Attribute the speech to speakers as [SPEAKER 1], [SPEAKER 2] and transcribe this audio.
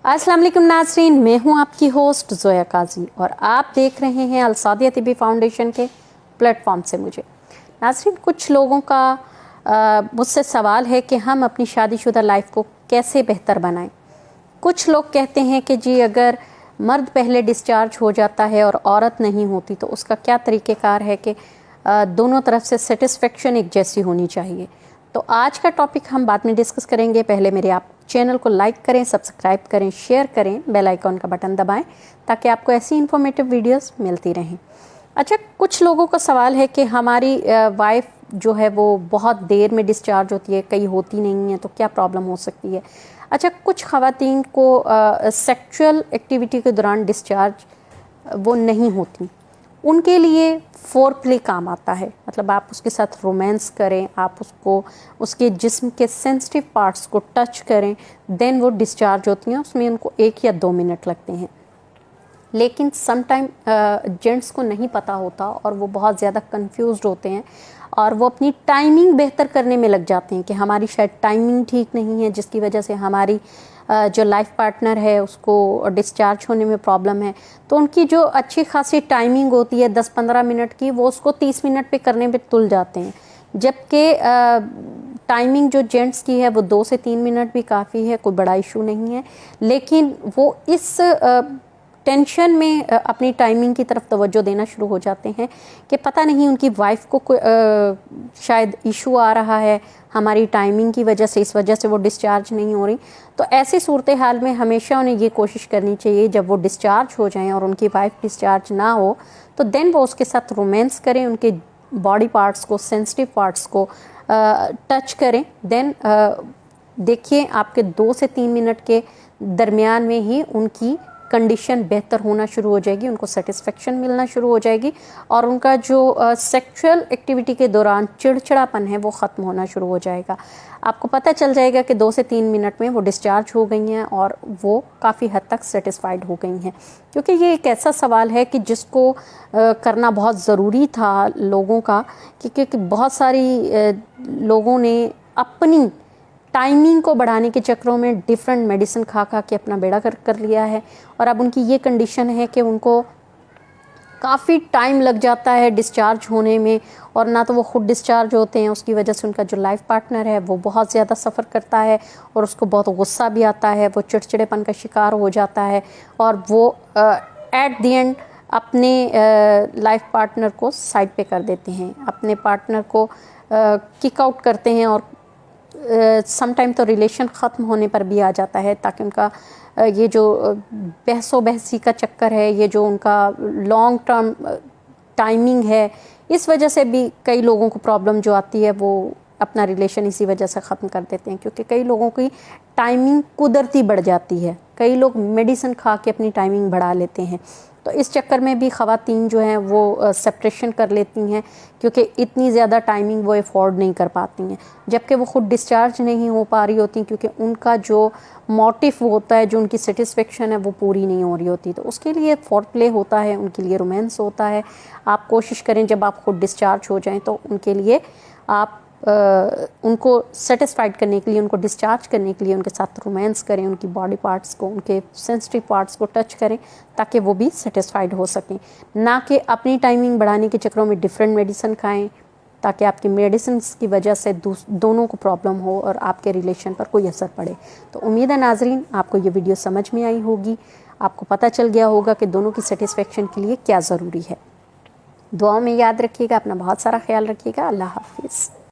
[SPEAKER 1] अस्सलाम वालेकुम नाज़रीन, मैं हूं आपकी होस्ट ज़ोया काजी और आप देख रहे हैं अल सादिया तिबी फाउंडेशन के प्लेटफॉर्म से मुझे। नाज़रीन, कुछ लोगों का मुझसे सवाल है कि हम अपनी शादीशुदा लाइफ को कैसे बेहतर बनाएं। कुछ लोग कहते हैं कि जी अगर मर्द पहले डिस्चार्ज हो जाता है और औरत नहीं होती तो उसका क्या तरीक़ेकार है कि दोनों तरफ से सेटिस्फेक्शन एक जैसी होनी चाहिए। तो आज का टॉपिक हम बाद में डिस्कस करेंगे। पहले मेरे आप चैनल को लाइक करें, सब्सक्राइब करें, शेयर करें, बेल आइकॉन का बटन दबाएं ताकि आपको ऐसी इन्फॉर्मेटिव वीडियोस मिलती रहें। अच्छा, कुछ लोगों का सवाल है कि हमारी वाइफ जो है वो बहुत देर में डिस्चार्ज होती है, कई होती नहीं है, तो क्या प्रॉब्लम हो सकती है। अच्छा, कुछ ख़वातीन को सेक्सुअल एक्टिविटी के दौरान डिस्चार्ज वो नहीं होती, उनके लिए फोर प्ले काम आता है। मतलब आप उसके साथ रोमांस करें, आप उसको उसके जिस्म के सेंसिटिव पार्ट्स को टच करें, देन वो डिस्चार्ज होती हैं। उसमें उनको 1 या 2 मिनट लगते हैं। लेकिन सम टाइम जेंट्स को नहीं पता होता और वो बहुत ज़्यादा कंफ्यूज्ड होते हैं और वो अपनी टाइमिंग बेहतर करने में लग जाते हैं कि हमारी शायद टाइमिंग ठीक नहीं है, जिसकी वजह से हमारी जो लाइफ पार्टनर है उसको डिस्चार्ज होने में प्रॉब्लम है। तो उनकी जो अच्छी खासी टाइमिंग होती है 10-15 मिनट की, वो उसको 30 मिनट पे करने में तुल जाते हैं। जबकि टाइमिंग जो जेंट्स की है वो 2 से 3 मिनट भी काफ़ी है, कोई बड़ा इशू नहीं है। लेकिन वो इस टेंशन में अपनी टाइमिंग की तरफ तवज्जो देना शुरू हो जाते हैं कि पता नहीं उनकी वाइफ को शायद इशू आ रहा है हमारी टाइमिंग की वजह से, इस वजह से वो डिस्चार्ज नहीं हो रही। तो ऐसी सूरत हाल में हमेशा उन्हें ये कोशिश करनी चाहिए, जब वो डिस्चार्ज हो जाएं और उनकी वाइफ डिस्चार्ज ना हो तो देन वो उसके साथ रोमांस करें, उनके बॉडी पार्ट्स को, सेंसिटिव पार्ट्स को टच करें। देन देखिए आपके 2 से 3 मिनट के दरमियान में ही उनकी कंडीशन बेहतर होना शुरू हो जाएगी, उनको सेटिस्फेक्शन मिलना शुरू हो जाएगी और उनका जो सेक्सुअल एक्टिविटी के दौरान चिड़चिड़ापन है वो ख़त्म होना शुरू हो जाएगा। आपको पता चल जाएगा कि 2 से 3 मिनट में वो डिस्चार्ज हो गई हैं और वो काफ़ी हद तक सेटिस्फाइड हो गई हैं। क्योंकि ये एक ऐसा सवाल है कि जिसको करना बहुत ज़रूरी था लोगों का, क्योंकि बहुत सारी लोगों ने अपनी टाइमिंग को बढ़ाने के चक्रों में डिफरेंट मेडिसिन खा के अपना बेड़ा कर लिया है और अब उनकी ये कंडीशन है कि उनको काफ़ी टाइम लग जाता है डिस्चार्ज होने में और ना तो वो खुद डिस्चार्ज होते हैं, उसकी वजह से उनका जो लाइफ पार्टनर है वो बहुत ज़्यादा सफ़र करता है और उसको बहुत गुस्सा भी आता है, वो चिड़चिड़ेपन का शिकार हो जाता है और वो एट द एंड अपने लाइफ पार्टनर को साइड पे कर देते हैं, अपने पार्टनर को किक आउट करते हैं और समटाइम तो रिलेशन ख़त्म होने पर भी आ जाता है, ताकि उनका ये जो बहसो बहसी का चक्कर है, ये जो उनका लॉन्ग टर्म टाइमिंग है, इस वजह से भी कई लोगों को प्रॉब्लम जो आती है वो अपना रिलेशन इसी वजह से ख़त्म कर देते हैं। क्योंकि कई लोगों की टाइमिंग कुदरती बढ़ जाती है, कई लोग मेडिसिन खा के अपनी टाइमिंग बढ़ा लेते हैं। तो इस चक्कर में भी ख़वातीन जो हैं वो सेपरेशन कर लेती हैं क्योंकि इतनी ज़्यादा टाइमिंग वो अफोर्ड नहीं कर पाती हैं, जबकि वो खुद डिस्चार्ज नहीं हो पा रही होती क्योंकि उनका जो मोटिव होता है, जो उनकी सेटिस्फेक्शन है वो पूरी नहीं हो रही होती। तो उसके लिए फोर प्ले होता है, उनके लिए रोमांस होता है। आप कोशिश करें जब आप खुद डिस्चार्ज हो जाएँ तो उनके लिए आप उनको सेटिस्फाइड करने के लिए, उनको डिस्चार्ज करने के लिए उनके साथ रोमांस करें, उनकी बॉडी पार्ट्स को, उनके सेंसिटिव पार्ट्स को टच करें ताकि वो भी सेटिस्फाइड हो सकें, ना कि अपनी टाइमिंग बढ़ाने के चक्रों में डिफरेंट मेडिसिन खाएं ताकि आपकी मेडिसिन की वजह से दोनों को प्रॉब्लम हो और आपके रिलेशन पर कोई असर पड़े। तो उम्मीद है नाजरीन आपको ये वीडियो समझ में आई होगी, आपको पता चल गया होगा कि दोनों की सेटिस्फेक्शन के लिए क्या ज़रूरी है। दुआओं में याद रखिएगा, अपना बहुत सारा ख्याल रखिएगा। अल्लाह हाफिज़।